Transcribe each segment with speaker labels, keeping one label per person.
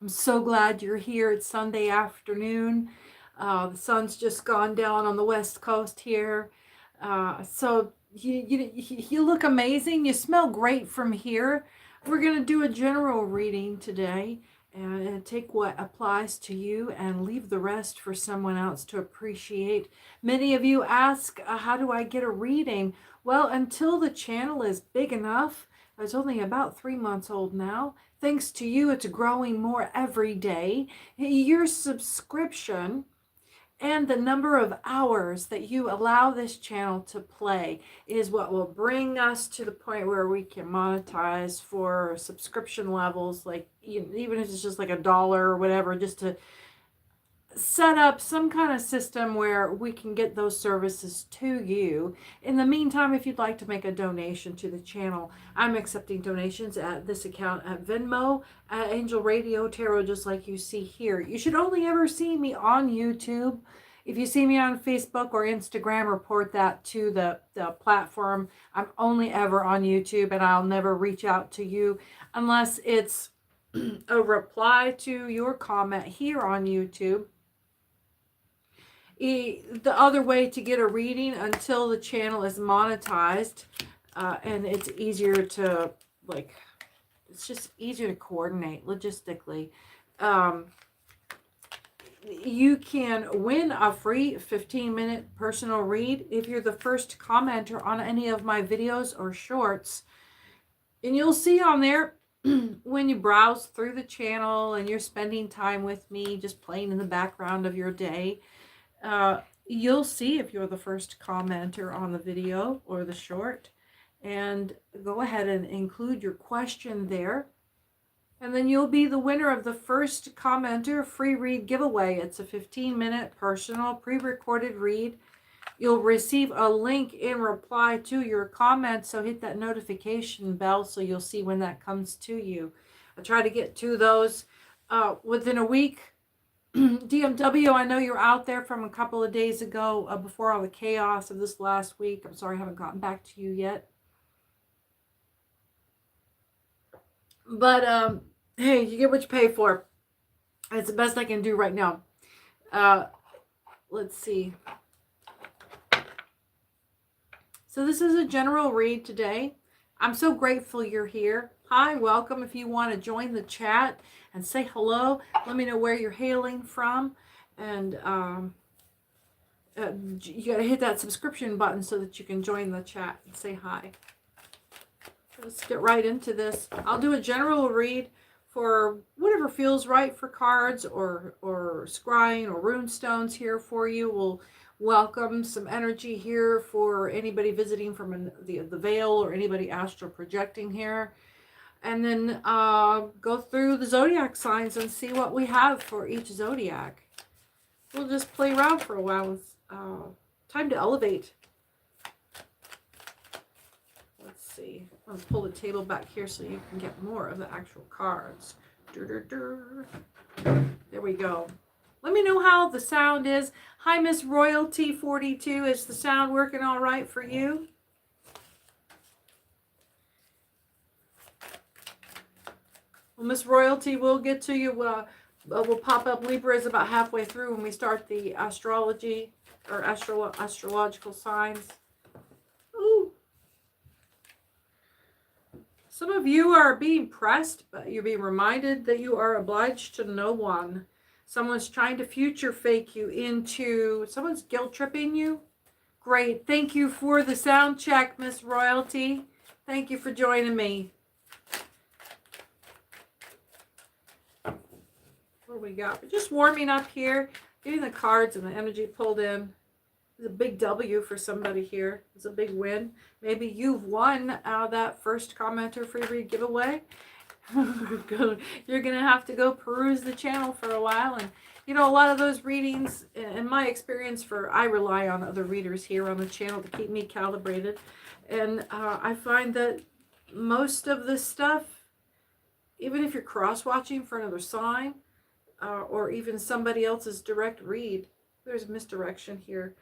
Speaker 1: I'm so glad you're here. It's Sunday afternoon. The sun's just gone down on the West Coast here. So you look amazing. You smell great from here. We're going to do a general reading today and take what applies to you and leave the rest for someone else to appreciate. Many of you ask, how do I get a reading? Well, until the channel is big enough, it's only about 3 months old now. Thanks to you, it's growing more every day. Your subscription and the number of hours that you allow this channel to play is what will bring us to the point where we can monetize for subscription levels, like even if it's just like $1 or whatever, just to set up some kind of system where we can get those services to you. In the meantime, if you'd like to make a donation to the channel, I'm accepting donations at this account at Venmo, at Angel Radio Tarot, just like you see here. You should only ever see me on YouTube. If you see me on Facebook or Instagram, report that to the platform. I'm only ever on YouTube, and I'll never reach out to you unless it's a reply to your comment here on YouTube. The other way to get a reading until the channel is monetized, and it's easier to, like, it's just easier to coordinate logistically. You can win a free 15-minute personal read if you're the first commenter on any of my videos or shorts. And you'll see on there, when you browse through the channel and you're spending time with me, just playing in the background of your day, you'll see if you're the first commenter on the video or the short, and go ahead and include your question there, and then you'll be the winner of the first commenter free read giveaway. It's a 15-minute personal pre-recorded read. You'll receive a link in reply to your comment, so hit that notification bell so you'll see when that comes to you. I try to get to those within a week. DMW, I know you're out there from a couple of days ago, before all the chaos of this last week. I'm sorry I haven't gotten back to you yet. But hey, you get what you pay for. It's the best I can do right now. Let's see. So this is a general read today. I'm so grateful you're here. Hi, welcome. If you want to join the chat and say hello, let me know where you're hailing from. And you got to hit that subscription button so that you can join the chat and say hi. Let's get right into this. I'll do a general read for whatever feels right for cards or scrying or rune stones here for you. We'll welcome some energy here for anybody visiting from the veil or anybody astral projecting here. And then go through the zodiac signs and see what we have for each zodiac. We'll just play around for a while. It's time to elevate. Let's see. Let's pull the table back here so you can get more of the actual cards. There we go. Let me know how the sound is. Hi, Miss Royalty 42. Is the sound working all right for you? Well, Miss Royalty, we'll get to you. We'll pop up. Libra is about halfway through when we start the astrology or astrological signs. Ooh. Some of you are being pressed, but you're being reminded that you are obliged to no one. Someone's trying to future fake you into, someone's guilt tripping you. Great. Thank you for the sound check, Miss Royalty. Thank you for joining me. What do we got? We're just warming up here, getting the cards and the energy pulled in. It's a big W for somebody here. It's a big win. Maybe you've won that first commenter free read giveaway. You're going to have to go peruse the channel for a while. And, you know, a lot of those readings, in my experience, I rely on other readers here on the channel to keep me calibrated. And I find that most of this stuff, even if you're cross-watching for another sign, or even somebody else's direct read, there's misdirection here.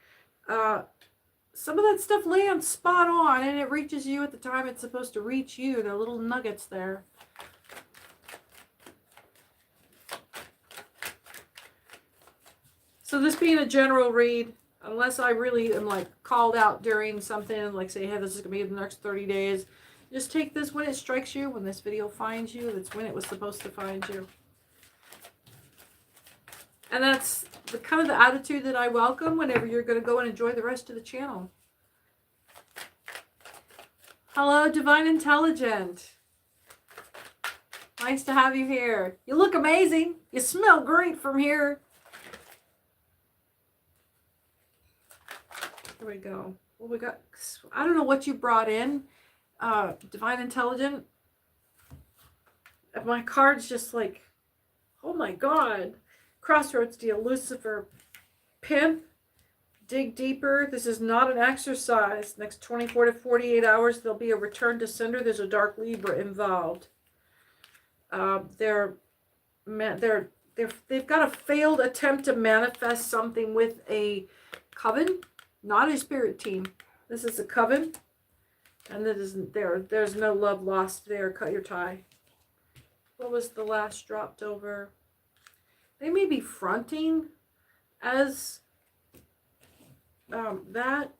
Speaker 1: Some of that stuff lands spot on and it reaches you at the time it's supposed to reach you. There are little nuggets there. So this being a general read, unless I really am like called out during something, like say, hey, this is going to be the next 30 days, just take this when it strikes you, when this video finds you. That's when it was supposed to find you. And that's the kind of the attitude that I welcome whenever you're going to go and enjoy the rest of the channel. Hello, Divine Intelligent. Nice to have you here. You look amazing. You smell great from here. Here we go. Well, we got, I don't know what you brought in, Divine Intelligent. My card's just like, oh my God. Crossroads deal, Lucifer, Pimp, dig deeper. This is not an exercise. Next 24 to 48 hours, there'll be a return to sender. There's a dark Libra involved. They've got a failed attempt to manifest something with a coven, not a spirit team. This is a coven, and that isn't there. There's no love lost there. Cut your tie. What was the last dropped over? They may be fronting as that,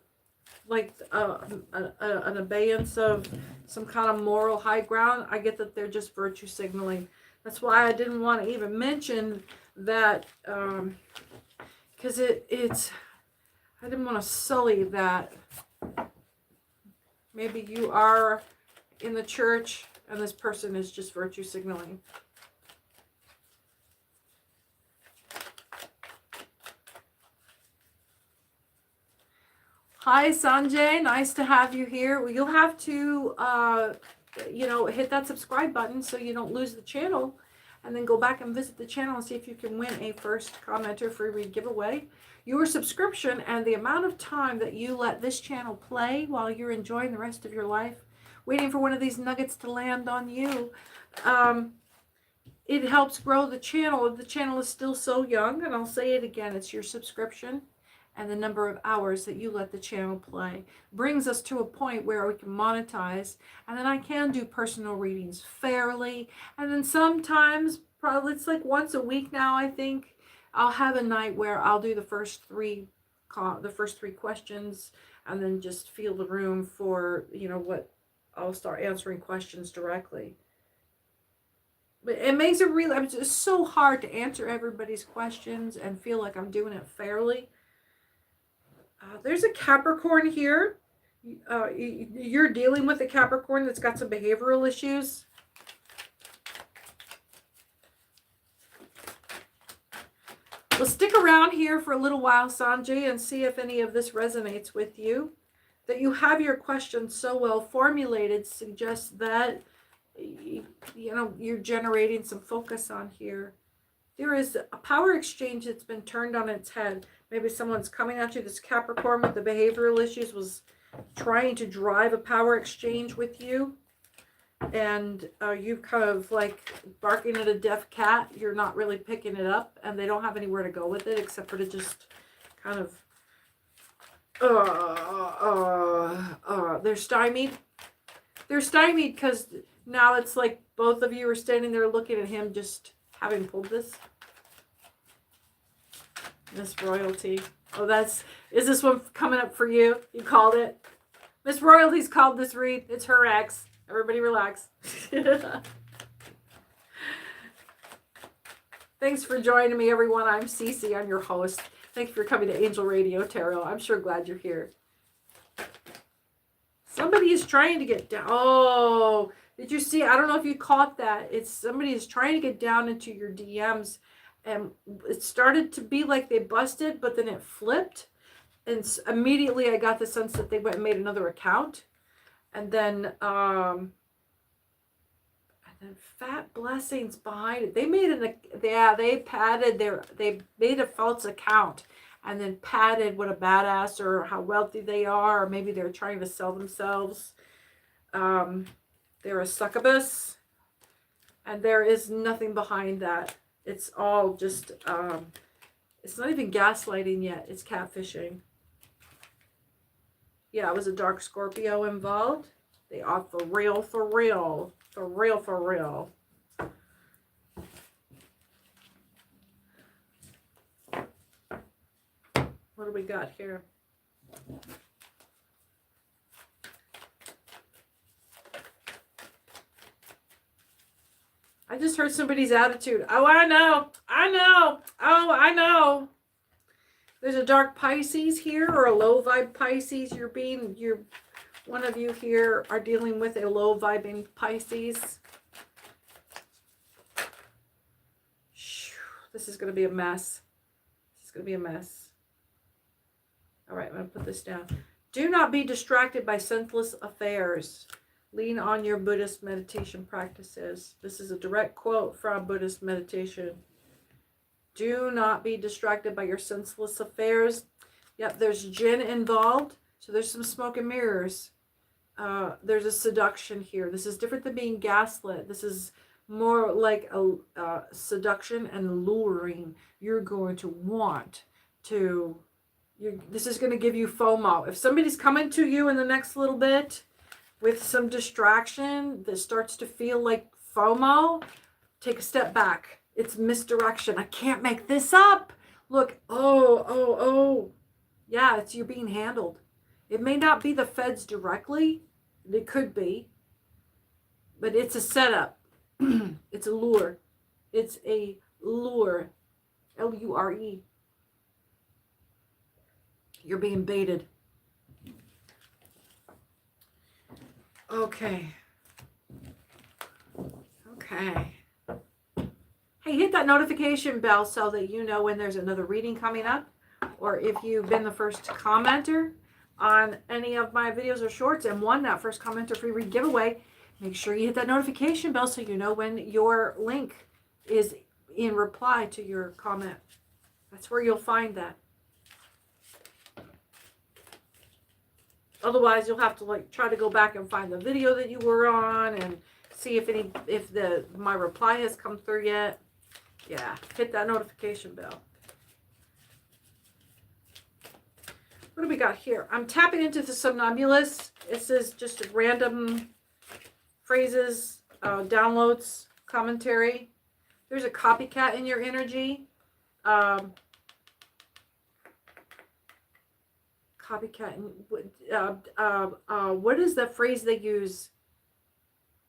Speaker 1: like an abeyance of some kind of moral high ground. I get that they're just virtue signaling. That's why I didn't want to even mention that, because it's I didn't want to sully that. Maybe you are in the church and this person is just virtue signaling. Hi, Sanjay. Nice to have you here. Well, you'll have to, hit that subscribe button so you don't lose the channel. And then go back and visit the channel and see if you can win a first commenter free read giveaway. Your subscription and the amount of time that you let this channel play while you're enjoying the rest of your life, waiting for one of these nuggets to land on you, it helps grow the channel. The channel is still so young, and I'll say it again, it's your subscription and the number of hours that you let the channel play brings us to a point where we can monetize, and then I can do personal readings fairly. And then sometimes, probably it's like once a week now, I think, I'll have a night where I'll do the first three questions, and then just feel the room for, what I'll start answering questions directly. But it makes it really, it's just so hard to answer everybody's questions and feel like I'm doing it fairly. There's a Capricorn here. You're dealing with a Capricorn that's got some behavioral issues. Well, stick around here for a little while, Sanjay, and see if any of this resonates with you. That you have your questions so well formulated suggests that, you're generating some focus on here. There is a power exchange that's been turned on its head. Maybe someone's coming at you. This Capricorn with the behavioral issues was trying to drive a power exchange with you. And you kind of like barking at a deaf cat. You're not really picking it up. And they don't have anywhere to go with it except for to just kind of... they're stymied. They're stymied because now it's like both of you are standing there looking at him just having pulled this. Miss Royalty. Oh, is this one coming up for you? You called it. Miss Royalty's called this read. It's her ex. Everybody relax. Thanks for joining me, everyone. I'm Cece. I'm your host. Thank you for coming to Angel Radio Tarot. I'm sure glad you're here. Somebody is trying to get down. Oh, did you see? I don't know if you caught that. Somebody is trying to get down into your DMs. And it started to be like they busted, but then it flipped. And immediately I got the sense that they went and made another account. And then fat blessings behind it. They made they made a false account and then padded what a badass or how wealthy they are, or maybe they're trying to sell themselves. They're a succubus, and there is nothing behind that. It's all just, it's not even gaslighting yet. It's catfishing. Yeah, it was a dark Scorpio involved. They are for real, for real. For real, for real. What do we got here? I just heard somebody's attitude. Oh, I know. I know. Oh, I know. There's a dark Pisces here, or a low vibe Pisces. One of you here are dealing with a low vibing Pisces. This is going to be a mess. This is going to be a mess. All right, I'm going to put this down. Do not be distracted by senseless affairs. Lean on your Buddhist meditation practices. This is a direct quote from Buddhist meditation. Do not be distracted by your senseless affairs. Yep, there's jinn involved, so there's some smoke and mirrors. There's a seduction here. This is different than being gaslit. This is more like a seduction and luring. You're going to want to... this is going to give you FOMO. If somebody's coming to you in the next little bit with some distraction that starts to feel like FOMO, take a step back. It's misdirection. I can't make this up. Look, oh. Yeah, you're being handled. It may not be the feds directly. It could be. But it's a setup. It's a lure. It's a lure. L-U-R-E. You're being baited. Okay. Hey, hit that notification bell so that you know when there's another reading coming up, or if you've been the first commenter on any of my videos or shorts and won that first commenter free read giveaway, make sure you hit that notification bell so you know when your link is in reply to your comment. That's where you'll find that. Otherwise, you'll have to try to go back and find the video that you were on and see if my reply has come through yet. Yeah, hit that notification bell. What do we got here? I'm tapping into the somnambulist. This is just random phrases, downloads, commentary. There's a copycat in your energy. Copycat. What is the phrase they use?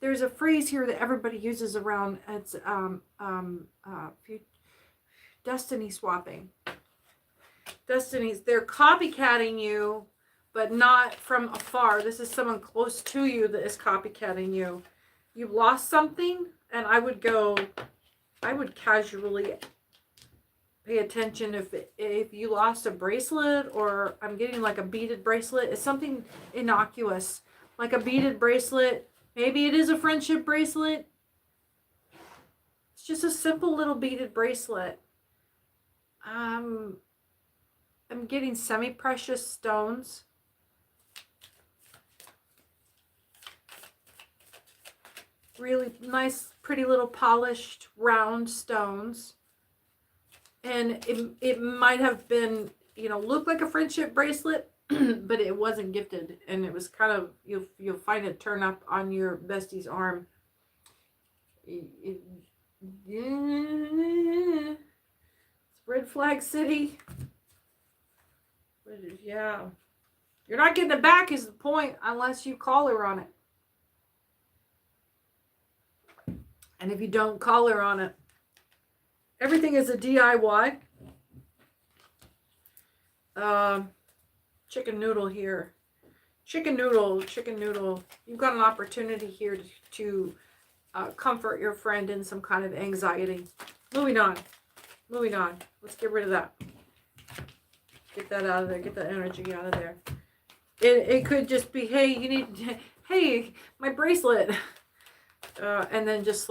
Speaker 1: There's a phrase here that everybody uses around. It's destiny swapping. They're copycatting you, but not from afar. This is someone close to you that is copycatting you. You lost something, and I would casually pay attention if you lost a bracelet, or I'm getting like a beaded bracelet. It's something innocuous, like a beaded bracelet. Maybe it is a friendship bracelet. It's just a simple little beaded bracelet. I'm getting semi-precious stones. Really nice, pretty little polished, round stones. And it might have been, look like a friendship bracelet, but it wasn't gifted. And it was kind of, you'll find it turn up on your bestie's arm. It's Red Flag City. Yeah. You're not getting it back is the point, unless you call her on it. And if you don't call her on it, everything is a DIY. Chicken noodle here. Chicken noodle. You've got an opportunity here to comfort your friend in some kind of anxiety. Moving on. Let's get rid of that. Get that out of there. Get that energy out of there. It could just be, hey, my bracelet. And then just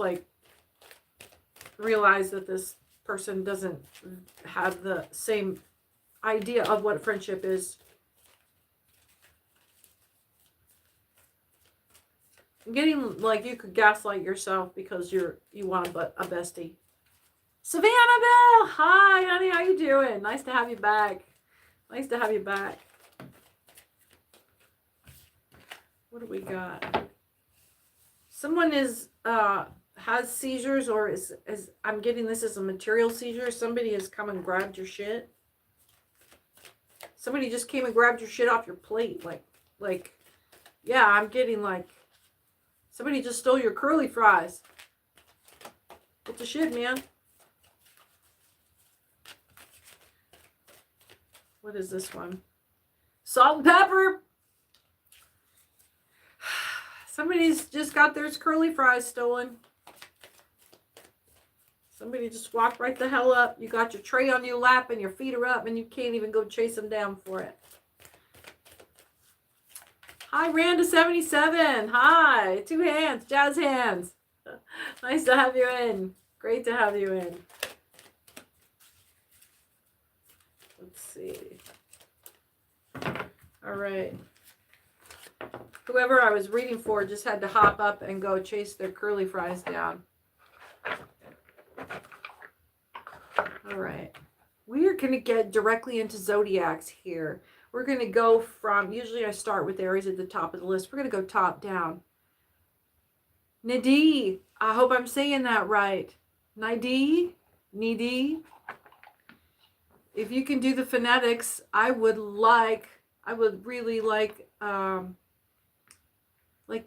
Speaker 1: realize that this person doesn't have the same idea of what friendship is. I'm getting like you could gaslight yourself because you want a bestie. Savannah Bell, hi honey, how you doing? Nice to have you back. What do we got? Someone has seizures, or is I'm getting this as a material seizure. Somebody has come and grabbed your shit. Somebody just came and grabbed your shit off your plate. Like, yeah, I'm getting like, somebody just stole your curly fries. What the shit, man? What is this one? Salt and pepper. Somebody's just got their curly fries stolen. Somebody just walked right the hell up. You got your tray on your lap and your feet are up and you can't even go chase them down for it. Hi, Randa77. Hi. 2 hands. Jazz hands. Nice to have you in. Great to have you in. Let's see. All right. Whoever I was reading for just had to hop up and go chase their curly fries down. All right. We are going to get directly into zodiacs here. We're going to go from, usually I start with Aries at the top of the list. We're going to go top down. Nidhi, I hope I'm saying that right. Nidhi. If you can do the phonetics, I would really like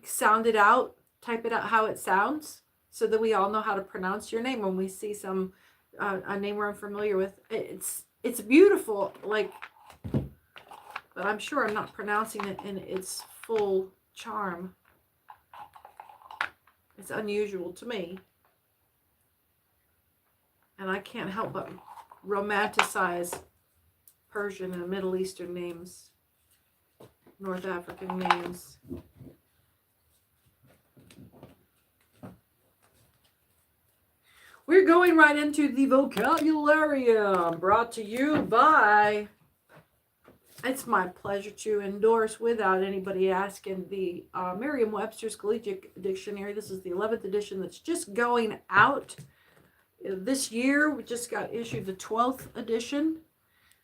Speaker 1: sound it out, type it out how it sounds, so that we all know how to pronounce your name when we see some a name we're unfamiliar with. It's beautiful, like, but I'm sure I'm not pronouncing it in its full charm. It's unusual to me, and I can't help but romanticize Persian and Middle Eastern names, North African names. We're going right into the vocabularium, brought to you by, it's my pleasure to endorse without anybody asking, the Merriam-Webster's Collegiate Dictionary. This is the 11th edition that's just going out this year. We just got issued the 12th edition.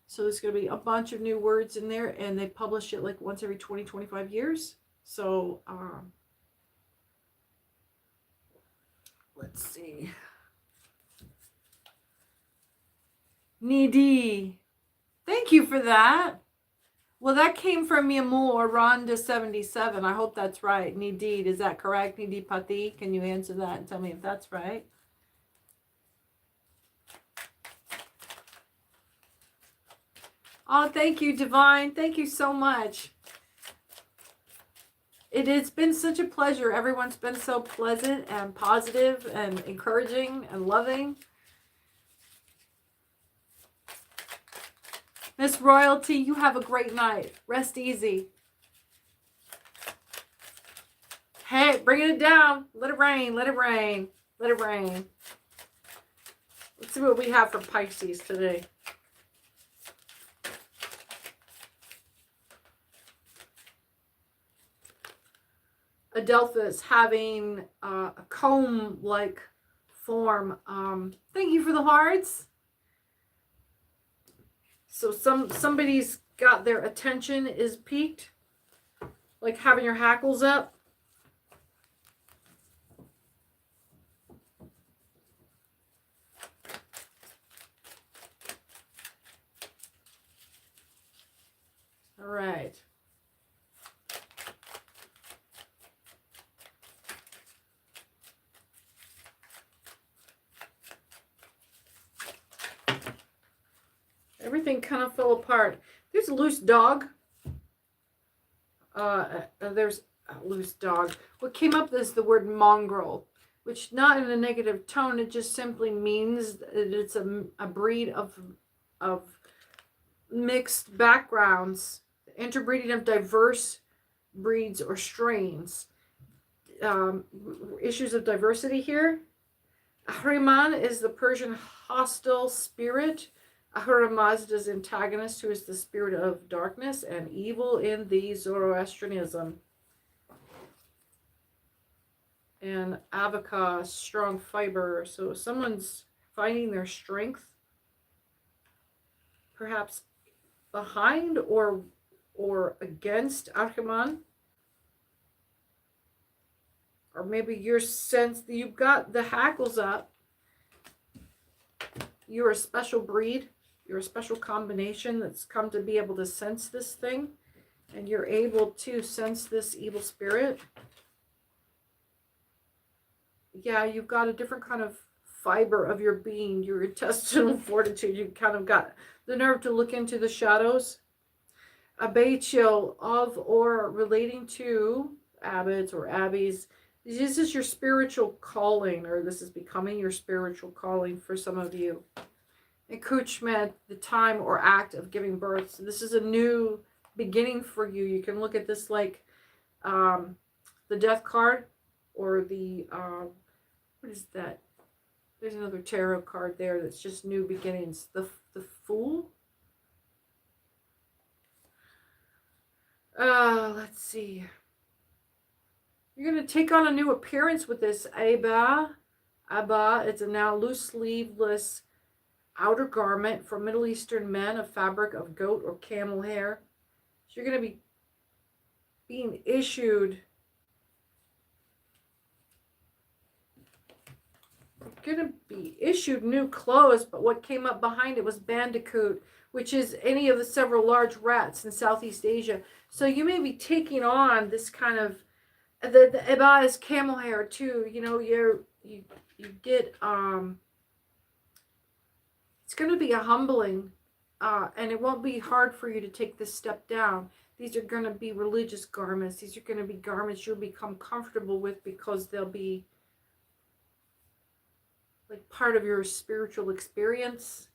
Speaker 1: So there's going to be a bunch of new words in there, and they publish it like once every 20, 25 years. So let's see. Needy. Thank you for that. Well, that came from mi amor, Rhonda77. I hope that's right. Needy, is that correct? Needy Pati, can you answer that and tell me if that's right? Oh, thank you, Divine. Thank you so much. It's been such a pleasure. Everyone's been so pleasant and positive and encouraging and loving. Miss Royalty, you have a great night. Rest easy. Hey, bringing it down. Let it rain, let it rain, let it rain. Let's see what we have for Pisces today. Adelphus having a comb-like form. Thank you for the hearts. So somebody's got their attention is piqued, like having your hackles up. All right. Everything kind of fell apart. There's a loose dog. There's a loose dog. What came up is the word mongrel, which not in a negative tone. It just simply means that it's a breed of mixed backgrounds, interbreeding of diverse breeds or strains. Issues of diversity here. Ahriman is the Persian hostile spirit. Ahura Mazda's antagonist, who is the spirit of darkness and evil in the Zoroastrianism. And Avaka, strong fiber. So someone's finding their strength, perhaps behind or against Ahriman. Or maybe your sense that you've got the hackles up. You're a special breed. You're a special combination that's come to be able to sense this thing. And you're able to sense this evil spirit. Yeah, you've got a different kind of fiber of your being, your intestinal fortitude. You kind of got the nerve to look into the shadows. A Baichil of or relating to abbots or abbeys. This is your spiritual calling, or this is becoming your spiritual calling for some of you. Accouchement, the time or act of giving birth. So this is a new beginning for you. You can look at this like the death card, or the what is that? There's another tarot card there that's just new beginnings. The Fool. Let's see. You're going to take on a new appearance with this Abba. Abba, it's a now loose sleeveless outer garment for Middle Eastern men of fabric of goat or camel hair. So you're going to be being issued. You're going to be issued new clothes, but what came up behind it was bandicoot, which is any of the several large rats in Southeast Asia. So you may be taking on this kind of, the Eba is camel hair too. You know, you get, it's going to be a humbling, and it won't be hard for you to take this step down. These are going to be religious garments. These are going to be garments you'll become comfortable with because they'll be like part of your spiritual experience.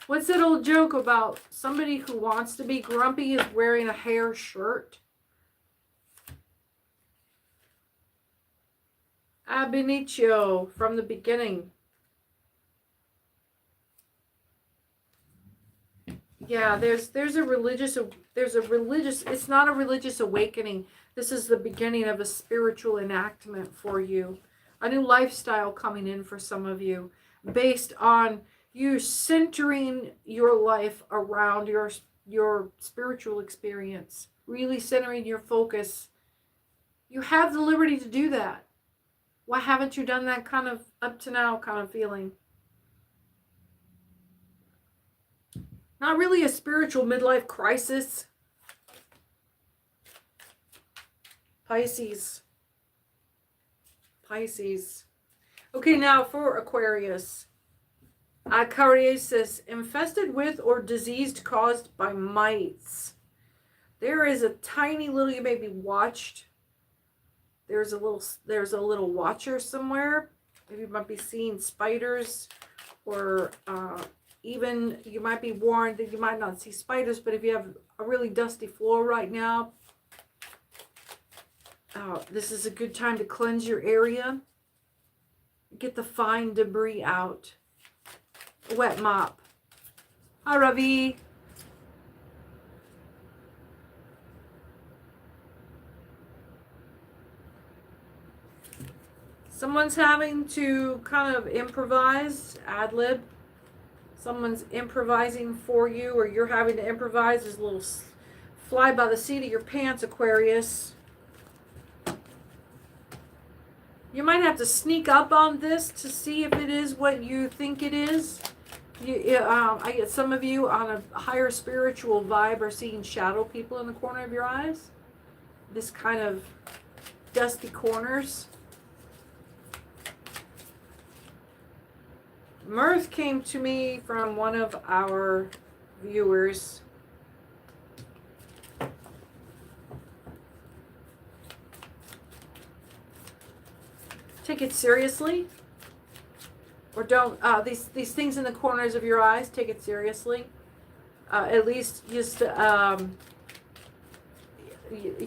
Speaker 1: What's that old joke about somebody who wants to be grumpy is wearing a hair shirt? Ab initio, from the beginning. Yeah, there's a religious, it's not a religious awakening. This is the beginning of a spiritual enactment for you. A new lifestyle coming in for some of you, based on you centering your life around your spiritual experience, really centering your focus. You have the liberty to do that. Why haven't you done that kind of up to now kind of feeling? Not really a spiritual midlife crisis. Pisces. Okay, now for Aquarius. Acariasis, infested with or diseased caused by mites. There is a tiny little, you may be watched. There's a little watcher somewhere. Maybe you might be seeing spiders, or even you might be warned that you might not see spiders, but if you have a really dusty floor right now, this is a good time to cleanse your area. Get the fine debris out. Wet mop. Hi, Ravi. Someone's having to kind of improvise, ad-lib. Someone's improvising for you, or you're having to improvise. There's a little fly by the seat of your pants, Aquarius. You might have to sneak up on this to see if it is what you think it is. I get some of you on a higher spiritual vibe are seeing shadow people in the corner of your eyes. This kind of dusty corners. Mirth came to me from one of our viewers. Take it seriously, or don't. These things in the corners of your eyes, take it seriously. At least just you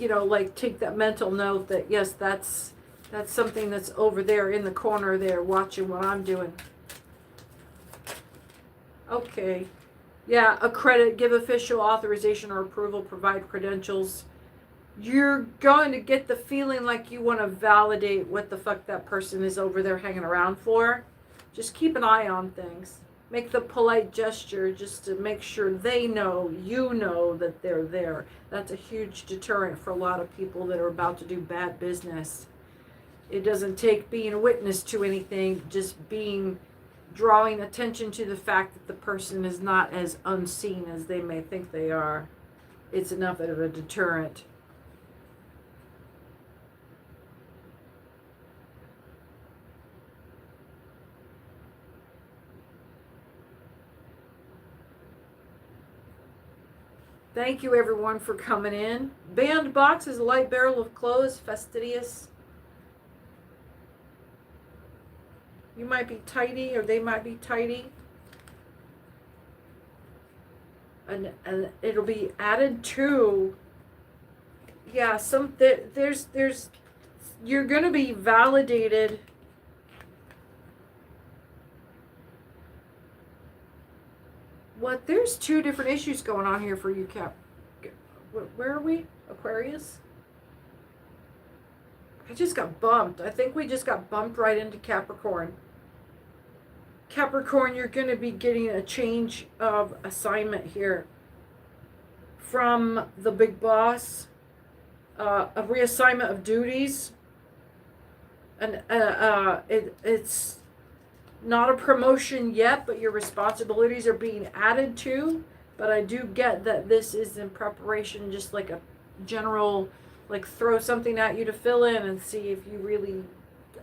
Speaker 1: know, like take that mental note that yes, that's something that's over there in the corner there, watching what I'm doing. Okay, yeah, accredit, give official authorization or approval, provide credentials. You're going to get the feeling like you want to validate what the fuck that person is over there hanging around for. Just keep an eye on things. Make the polite gesture just to make sure they know, you know that they're there. That's a huge deterrent for a lot of people that are about to do bad business. It doesn't take being a witness to anything, just being drawing attention to the fact that the person is not as unseen as they may think they are. It's enough of a deterrent. Thank you everyone for coming in. Bandbox is a light barrel of clothes, fastidious. You might be tidy or they might be tidy. And it'll be added to, yeah, there's you're going to be validated. What? There's two different issues going on here for you, Cap. Where are we? Aquarius? I just got bumped. I think we just got bumped right into Capricorn. Capricorn, you're going to be getting a change of assignment here from the big boss, a reassignment of duties, and it's not a promotion yet, but your responsibilities are being added to. But I do get that this is in preparation, just like a general, like throw something at you to fill in and see if you really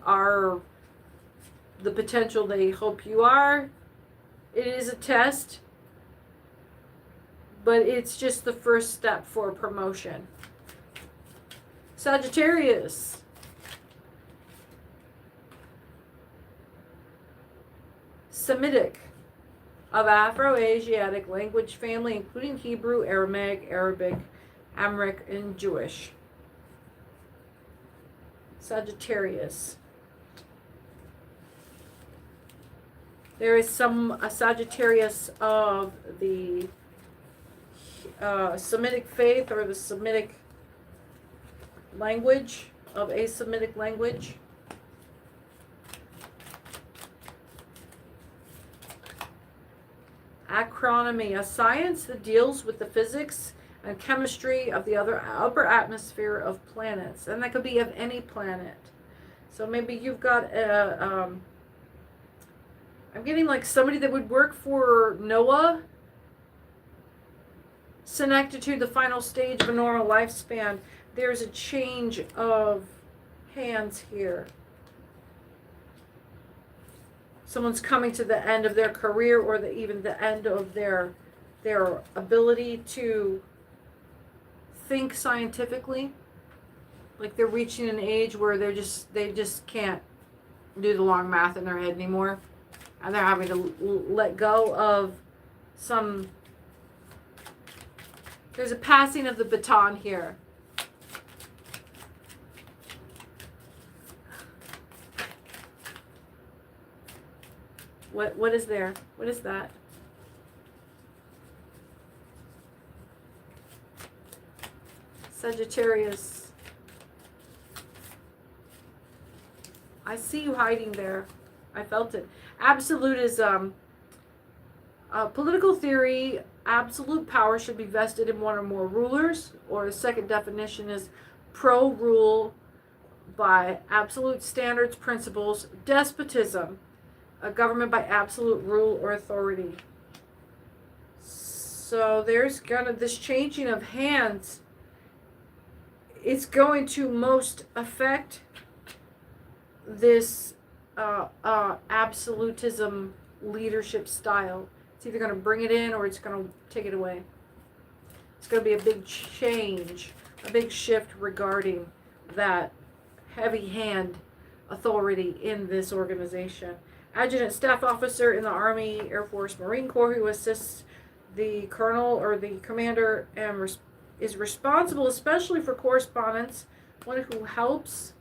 Speaker 1: are the potential they hope you are. It is a test, but it's just the first step for promotion. Sagittarius. Semitic, of Afro-Asiatic language family, including Hebrew, Aramaic, Arabic, Amharic, and Jewish. Sagittarius. There is a Sagittarius of the Semitic faith or the Semitic language, of a Semitic language. Acronomy, a science that deals with the physics and chemistry of the upper atmosphere of planets. And that could be of any planet. So maybe you've got I'm getting like somebody that would work for Noah, connected to the final stage of a normal lifespan. There's a change of hands here. Someone's coming to the end of their career, or even the end of their ability to think scientifically. Like they're reaching an age where they just can't do the long math in their head anymore. And they're having to let go of some... There's a passing of the baton here. What is there? What is that? Sagittarius. I see you hiding there. I felt it. Absolutism. Political theory, absolute power should be vested in one or more rulers, or the second definition is pro-rule by absolute standards, principles. Despotism, a government by absolute rule or authority. So there's this changing of hands. It's going to most affect this absolutism leadership style. It's either going to bring it in or it's going to take it away. It's going to be a big change, a big shift regarding that heavy hand authority in this organization. Adjutant staff officer in the Army, Air Force, Marine Corps, who assists the colonel or the commander and is responsible especially for correspondence, one who helps.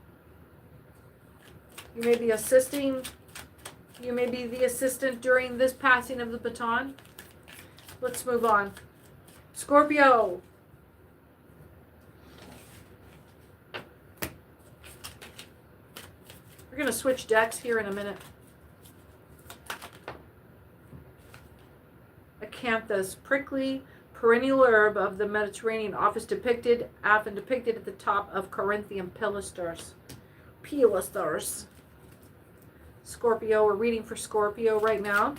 Speaker 1: You may be assisting. You may be the assistant during this passing of the baton. Let's move on. Scorpio. We're going to switch decks here in a minute. Acanthus, prickly perennial herb of the Mediterranean, often depicted at the top of Corinthian pilasters. Scorpio, we're reading for Scorpio right now.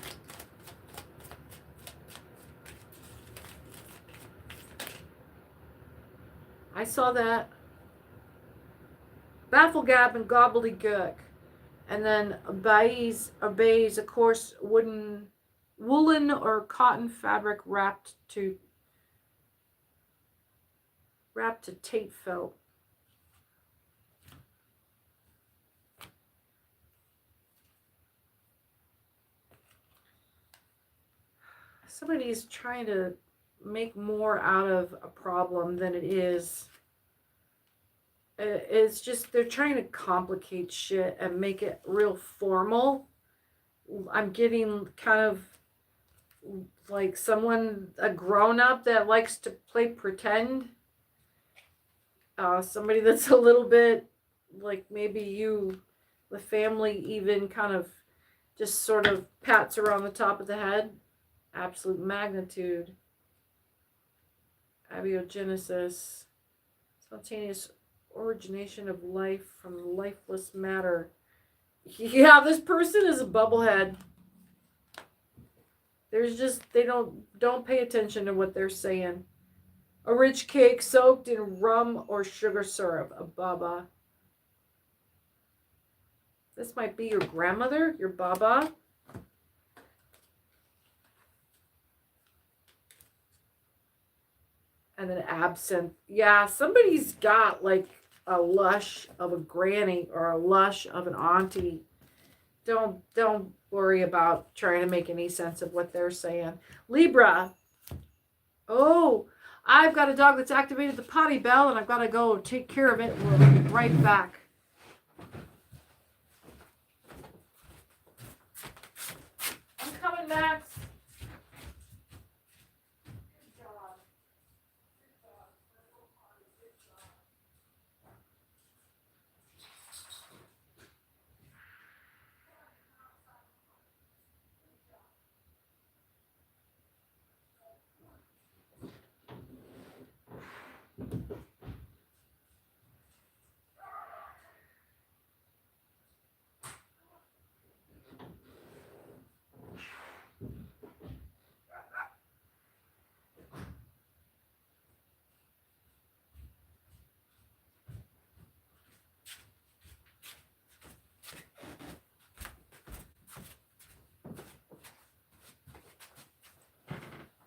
Speaker 1: I saw that. Bafflegab and gobbledygook. And then baize, of course, woolen or cotton fabric wrapped to tape felt. Somebody's trying to make more out of a problem than it is. It's just they're trying to complicate shit and make it real formal. I'm getting kind of like someone, a grown-up that likes to play pretend. Somebody that's a little bit like maybe you, the family even kind of just sort of pats her on the top of the head. Absolute magnitude. Abiogenesis. Spontaneous origination of life from lifeless matter. Yeah, this person is a bubblehead. There's just, they don't pay attention to what they're saying. A rich cake soaked in rum or sugar syrup. A baba. This might be your grandmother, your baba. And then absinthe. Yeah, somebody's got like a lush of a granny or a lush of an auntie. Don't worry about trying to make any sense of what they're saying. Libra. Oh, I've got a dog that's activated the potty bell and I've got to go take care of it. We'll be right back. I'm coming, Max.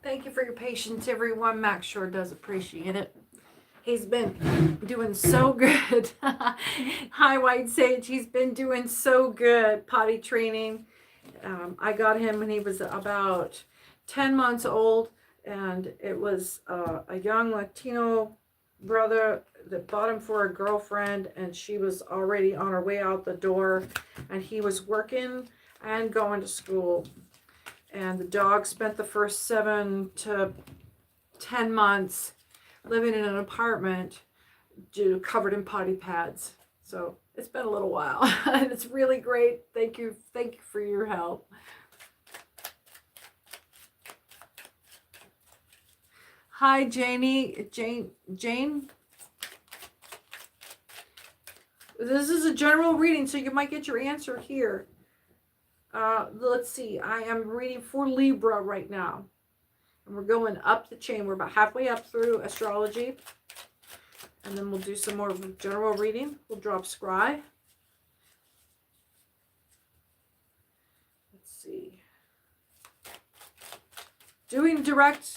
Speaker 1: Thank you for your patience, everyone. Max sure does appreciate it. He's been doing so good. Hi, White Sage. He's been doing so good. Potty training. I got him when he was about 10 months old, and it was a young Latino brother that bought him for a girlfriend, and she was already on her way out the door, and he was working and going to school. And the dog spent the first 7 to 10 months living in an apartment covered in potty pads. So it's been a little while and it's really great. Thank you for your help. Hi, Jane. This is a general reading, so you might get your answer here. Let's see. I am reading for Libra right now. And we're going up the chain. We're about halfway up through astrology. And then we'll do some more general reading. We'll drop scry. Let's see. Doing direct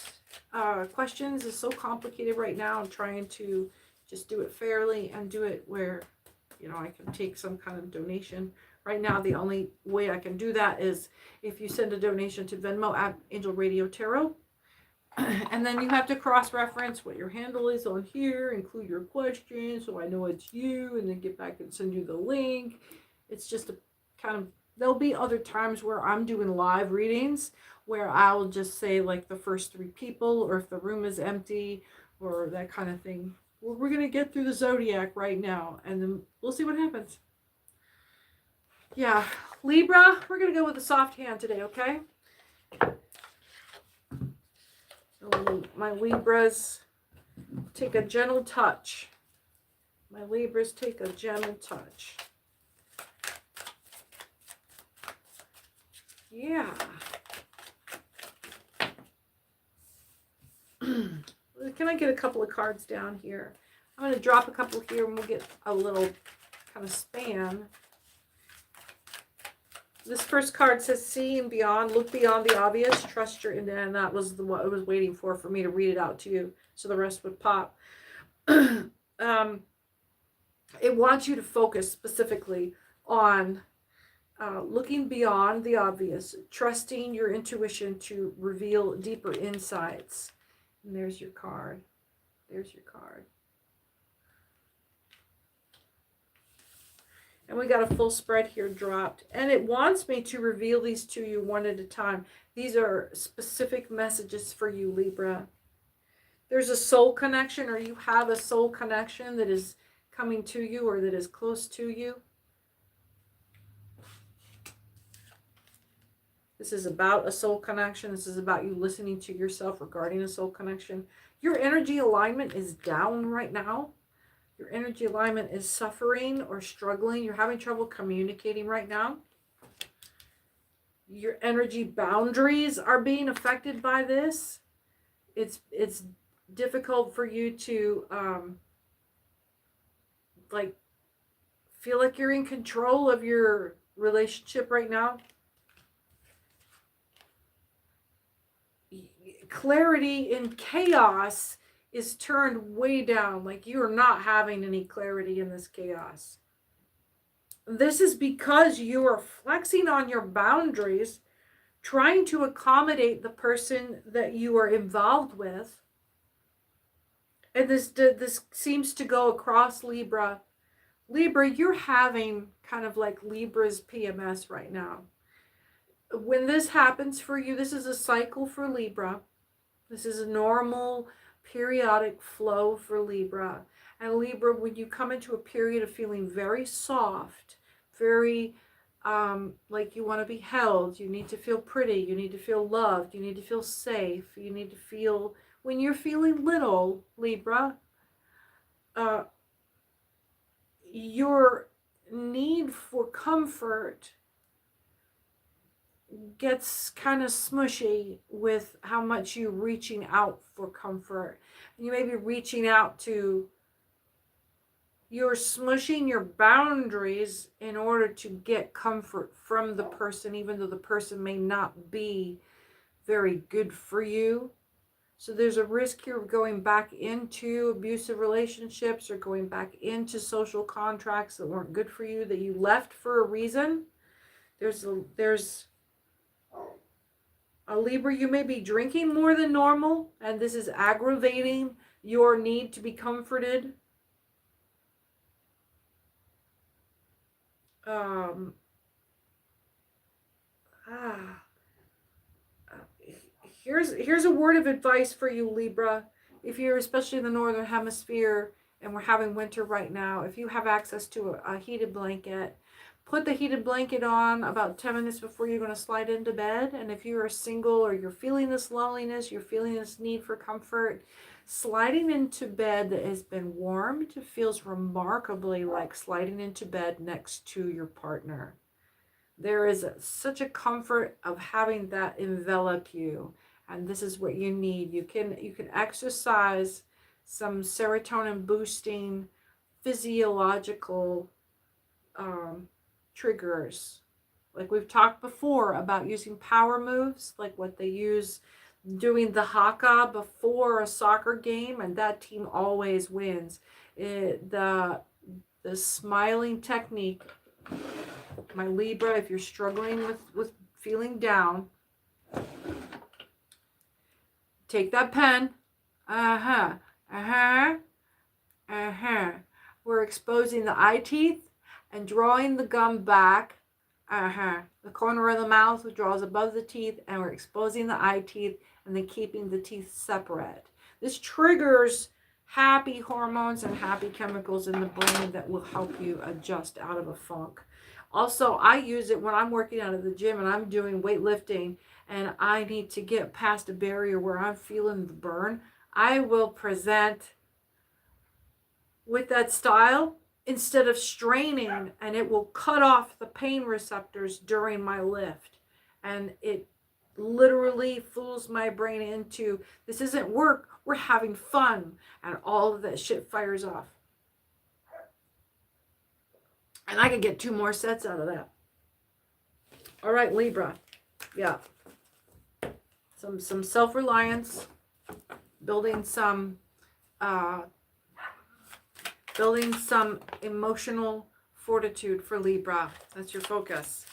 Speaker 1: questions is so complicated right now. I'm trying to just do it fairly and do it where, I can take some kind of donation. Right now, the only way I can do that is if you send a donation to Venmo at Angel Radio Tarot. And then you have to cross-reference what your handle is on here, include your question so I know it's you, and then get back and send you the link. It's just a kind of, there'll be other times where I'm doing live readings where I'll just say like the first 3 people, or if the room is empty or that kind of thing. Well, we're going to get through the Zodiac right now, and then we'll see what happens. Yeah, Libra, we're going to go with a soft hand today, okay? My Libras take a gentle touch. My Libras take a gentle touch. Yeah. Can I get a couple of cards down here? I'm going to drop a couple here and we'll get a little kind of span. This first card says, see beyond, look beyond the obvious, trust your, and that was what I was waiting for me to read it out to you so the rest would pop. It wants you to focus specifically on looking beyond the obvious, trusting your intuition to reveal deeper insights. And there's your card. There's your card. And we got a full spread here dropped. And it wants me to reveal these to you one at a time. These are specific messages for you, Libra. There's a soul connection, or you have a soul connection that is coming to you or that is close to you. This is about a soul connection. This is about you listening to yourself regarding a soul connection. Your energy alignment is down right now. Your energy alignment is suffering or struggling. You're having trouble communicating right now. Your energy boundaries are being affected by this. It's difficult for you to like feel like you're in control of your relationship right now. Clarity in chaos is turned way down. Like you're not having any clarity in this chaos. This is because you are flexing on your boundaries, trying to accommodate the person that you are involved with. And this seems to go across Libra. Libra, you're having kind of like Libra's PMS right now. When this happens for you, this is a cycle for Libra. This is a normal periodic flow for Libra. And Libra, when you come into a period of feeling very soft, very like you want to be held, you need to feel pretty, you need to feel loved, you need to feel safe, you need to feel, when you're feeling little, Libra, your need for comfort gets kind of smushy with how much you're reaching out for comfort. You may be reaching out to, you're smushing your boundaries in order to get comfort from the person, even though the person may not be very good for you. So there's a risk here of going back into abusive relationships or going back into social contracts that weren't good for you, that you left for a reason. There's a Libra, you may be drinking more than normal, and this is aggravating your need to be comforted. Here's a word of advice for you, Libra. If you're especially in the northern hemisphere and we're having winter right now, if you have access to a heated blanket, put the heated blanket on about 10 minutes before you're going to slide into bed. And if you're single or you're feeling this loneliness, you're feeling this need for comfort, sliding into bed that has been warmed feels remarkably like sliding into bed next to your partner. There is such a comfort of having that envelop you. And this is what you need. You can exercise some serotonin boosting physiological triggers. Like we've talked before about using power moves, like what they use doing the haka before a soccer game, and that team always wins. The smiling technique, my Libra, if you're struggling with feeling down, take that pen. We're exposing the eye teeth and drawing the gum back. The corner of the mouth draws above the teeth, and we're exposing the eye teeth and then keeping the teeth separate. This triggers happy hormones and happy chemicals in the brain that will help you adjust out of a funk. Also, I use it when I'm working out of the gym and I'm doing weightlifting and I need to get past a barrier where I'm feeling the burn. I will present with that style instead of straining, and it will cut off the pain receptors during my lift. And it literally fools my brain into, this isn't work, we're having fun. And all of that shit fires off. And I could get 2 more sets out of that. All right, Libra. Yeah. Some self-reliance, building some emotional fortitude for Libra. That's your focus.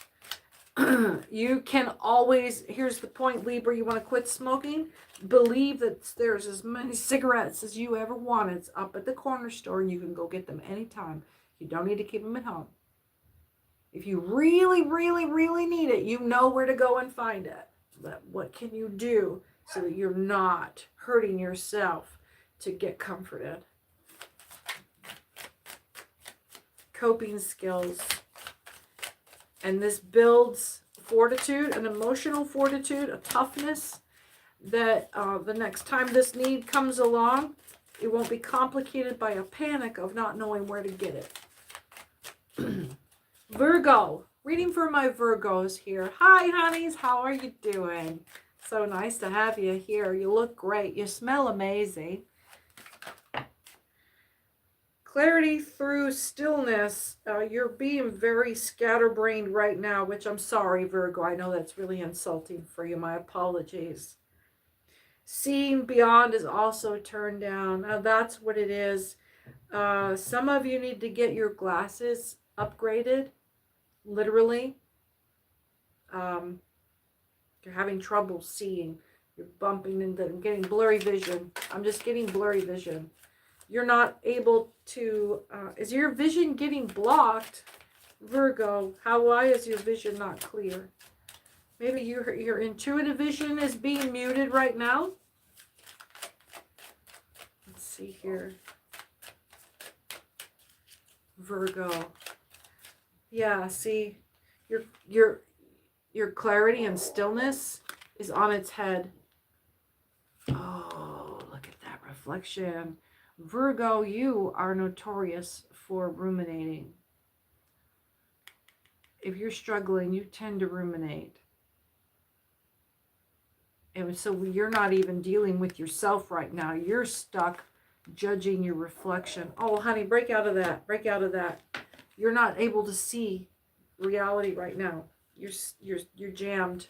Speaker 1: You can always, here's the point, Libra, you want to quit smoking? Believe that there's as many cigarettes as you ever want. It's up at the corner store and you can go get them anytime. You don't need to keep them at home. If you really, really, really need it, you know where to go and find it. But what can you do so that you're not hurting yourself to get comforted? Coping skills. And this builds fortitude, an emotional fortitude, a toughness that the next time this need comes along, it won't be complicated by a panic of not knowing where to get it. Virgo. Reading for my Virgos here. Hi, honeys. How are you doing? So nice to have you here. You look great. You smell amazing. Clarity through stillness. You're being very scatterbrained right now, which I'm sorry, Virgo. I know that's really insulting for you. My apologies. Seeing beyond is also turned down. Now, that's what it is. Some of you need to get your glasses upgraded. Literally. You're having trouble seeing. You're bumping into, getting blurry vision. I'm just getting blurry vision. You're not able to, is your vision getting blocked? Virgo, why is your vision not clear? Maybe your intuitive vision is being muted right now. Let's see here. Virgo. Yeah, see, your clarity and stillness is on its head. Oh, look at that reflection. Virgo, you are notorious for ruminating. If you're struggling, you tend to ruminate. And so you're not even dealing with yourself right now. You're stuck judging your reflection. Oh, honey, break out of that. Break out of that. You're not able to see reality right now. You're jammed.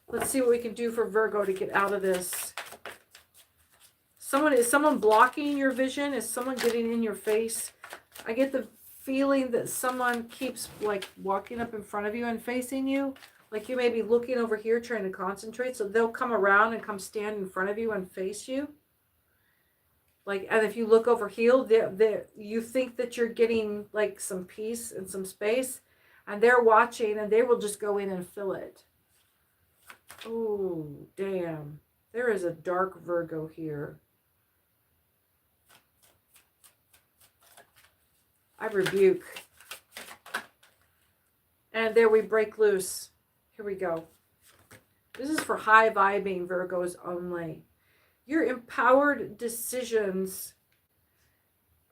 Speaker 1: Let's see what we can do for Virgo to get out of this. Is someone blocking your vision? Is someone getting in your face? I get the feeling that someone keeps like walking up in front of you and facing you. Like you may be looking over here trying to concentrate. So they'll come around and come stand in front of you and face you. Like, and if you look over here, you think that you're getting like some peace and some space. And they're watching and they will just go in and fill it. Oh, damn. There is a dark Virgo here. I rebuke. And there we break loose. Here we go. This is for high vibing Virgos only. Your empowered decisions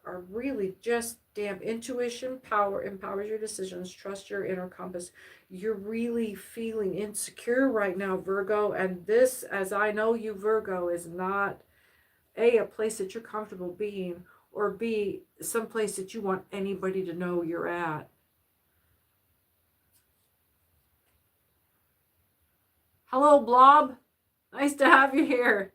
Speaker 1: are really just damn intuition, power, empowers your decisions, trust your inner compass. You're really feeling insecure right now, Virgo. And this, as I know you, Virgo, is not A, a place that you're comfortable being, or B, someplace that you want anybody to know you're at. Hello, Blob. Nice to have you here.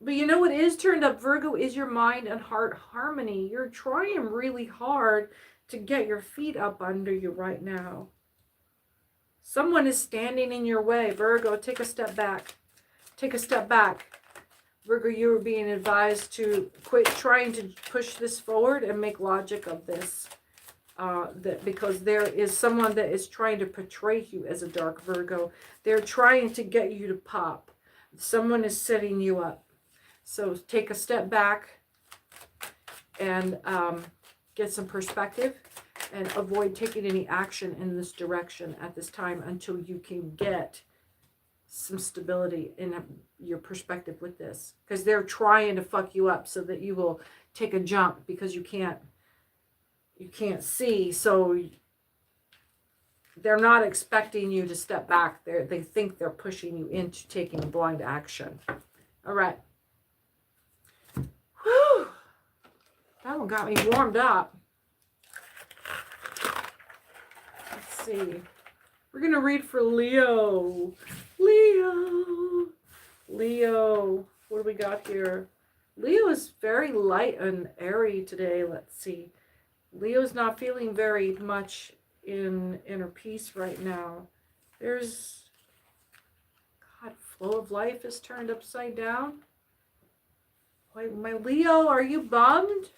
Speaker 1: But you know what is turned up, Virgo, is your mind and heart harmony. You're trying really hard to get your feet up under you right now. Someone is standing in your way. Virgo, take a step back. Take a step back. Virgo, you are being advised to quit trying to push this forward and make logic of this. Because there is someone that is trying to portray you as a dark Virgo. They're trying to get you to pop. Someone is setting you up. So take a step back and get some perspective and avoid taking any action in this direction at this time until you can get some stability in your perspective with this. Because they're trying to fuck you up so that you will take a jump because you can't see. So they're not expecting you to step back. They think they're pushing you into taking blind action. All right. Whew. That one got me warmed up. Let's see. We're going to read for Leo. Leo. What do we got here? Leo is very light and airy today. Let's see. Leo's not feeling very much in inner peace right now. There's, God, flow of life is turned upside down. Wait, my Leo, are you bummed?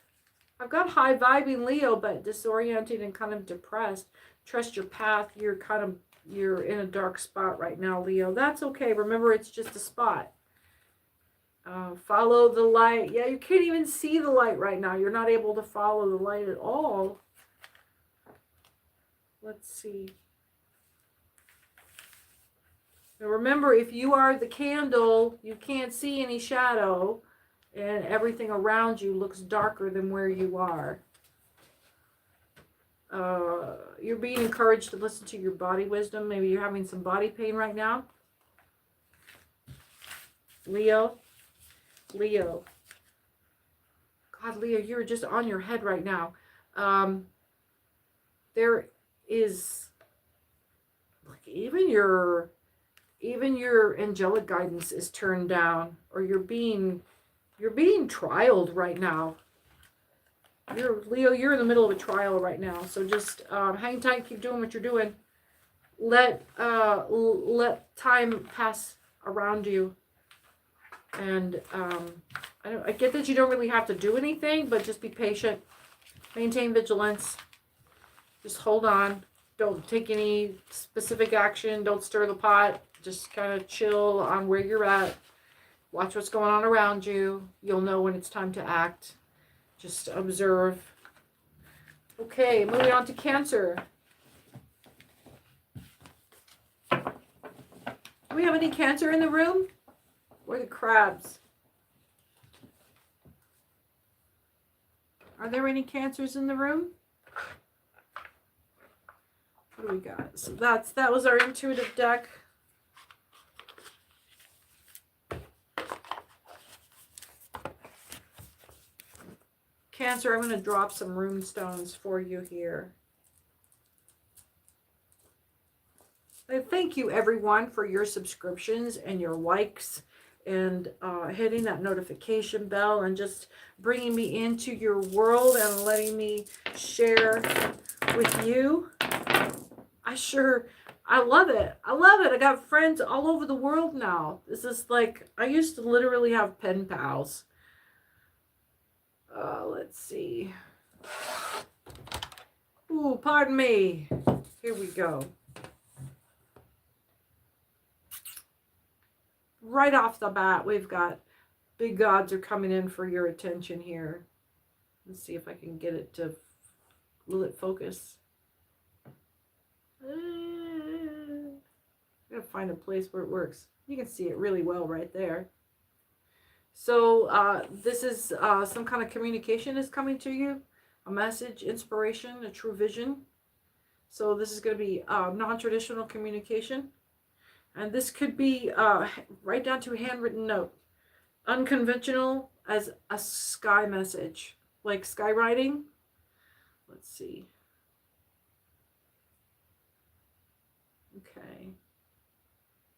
Speaker 1: I've got high vibing Leo, but disoriented and kind of depressed. Trust your path. You're in a dark spot right now, Leo. That's okay. Remember, it's just a spot. Follow the light. Yeah, you can't even see the light right now. You're not able to follow the light at all. Let's see. Now remember, if you are the candle, you can't see any shadow, and everything around you looks darker than where you are. You're being encouraged to listen to your body wisdom. Maybe you're having some body pain right now. Leo. God, Leo, you're just on your head right now. There is, like, even your angelic guidance is turned down, or you're being trialed right now. Leo, you're in the middle of a trial right now. So just hang tight, keep doing what you're doing. Let time pass around you. And I get that you don't really have to do anything, but just be patient. Maintain vigilance. Just hold on. Don't take any specific action. Don't stir the pot. Just kind of chill on where you're at. Watch what's going on around you. You'll know when it's time to act. Just observe. Okay, moving on to Cancer. Do we have any Cancer in the room? Where are the crabs? Are there any Cancers in the room? What do we got? So that was our intuitive deck. Cancer, I'm going to drop some rune stones for you here. I thank you, everyone, for your subscriptions and your likes and hitting that notification bell and just bringing me into your world and letting me share with you. I love it. I got friends all over the world now. This is like, I used to literally have pen pals. Let's see. Ooh, pardon me. Here we go. Right off the bat, we've got big gods are coming in for your attention here. Let's see if I can get it to, will it focus? I'm going to find a place where it works. You can see it really well right there. So this is some kind of communication is coming to you. A message, inspiration, a true vision. So this is going to be non-traditional communication. And this could be right down to a handwritten note. Unconventional as a sky message. Like skywriting. Let's see. Okay.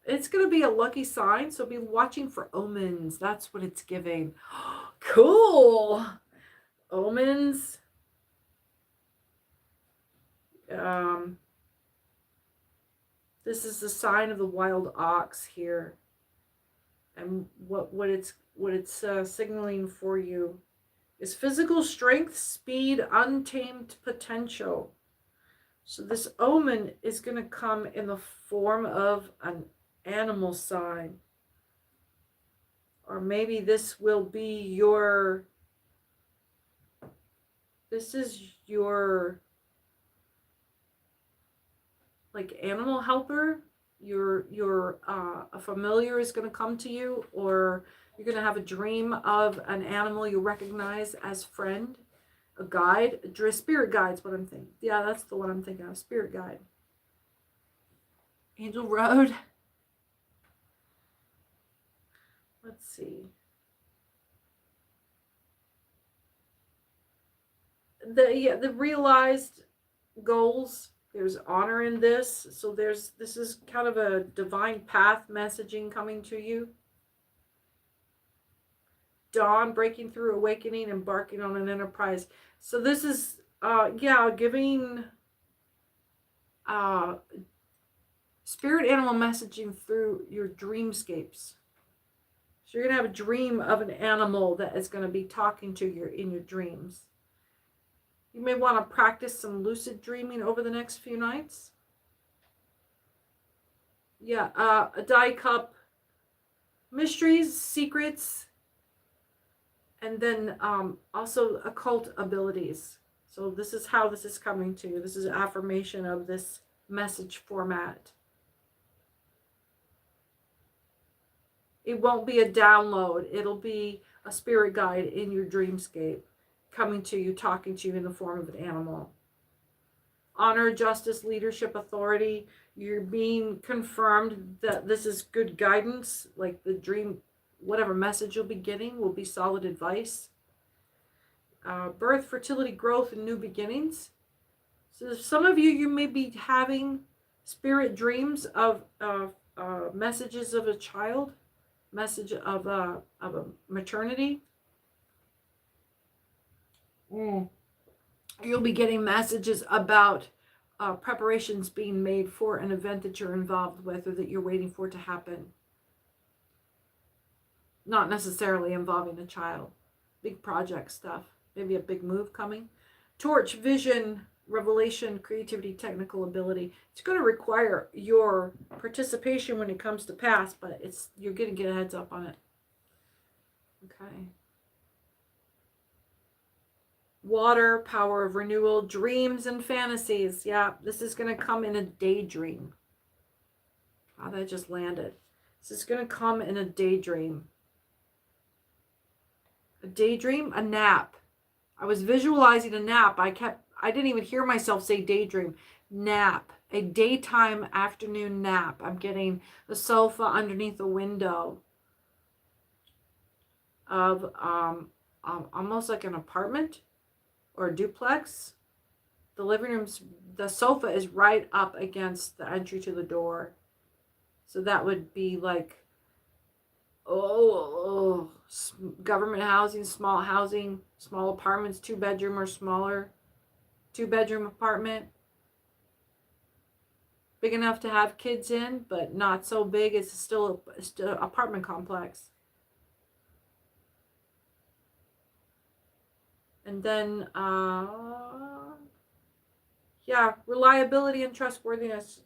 Speaker 1: It's going to be a lucky sign, so be watching for omens. That's what it's giving. Cool. Omens. This is the sign of the wild ox here. And what it's signaling for you is physical strength, speed, untamed potential. So this omen is going to come in the form of an animal sign. Or maybe this will be your, this is your like animal helper. A familiar is going to come to you, or you're going to have a dream of an animal you recognize as friend, a guide, a spirit guide's what I'm thinking. Yeah, that's the one I'm thinking of, spirit guide. Angel Road. Let's see. The realized goals. There's honor in this. So this is kind of a divine path messaging coming to you. Dawn, breaking through, awakening, embarking on an enterprise. So this is giving spirit animal messaging through your dreamscapes. So you're gonna have a dream of an animal that is going to be talking to you in your dreams. You may want to practice some lucid dreaming over the next few nights. Yeah, a die cup, mysteries, secrets, and then also occult abilities. So this is how this is coming to you. This is an affirmation of this message format. It won't be a download. It'll be a spirit guide in your dreamscape coming to you, talking to you in the form of an animal. Honor, justice, leadership, authority. You're being confirmed that this is good guidance. Like the dream, whatever message you'll be getting will be solid advice. Birth, fertility, growth, and new beginnings. So some of you may be having spirit dreams of messages of a child, message of a maternity. You'll be getting messages about preparations being made for an event that you're involved with or that you're waiting for to happen. Not necessarily involving a child. Big project stuff. Maybe a big move coming. Torch, vision, revelation, creativity, technical ability. It's going to require your participation when it comes to pass, but you're going to get a heads up on it. Okay. Water, power of renewal, dreams and fantasies. Yeah, this is going to come in a daydream. Oh, that just landed. This is going to come in a daydream. A daydream, a nap. I was visualizing a nap. I didn't even hear myself say daydream. Nap. A daytime afternoon nap. I'm getting the sofa underneath the window of almost like an apartment or a duplex. The living room's, the sofa is right up against the entry to the door. So that would be like, government housing, small apartments, 2-bedroom or smaller, 2-bedroom apartment. Big enough to have kids in, but not so big. It's still an apartment complex. And then, reliability and trustworthiness.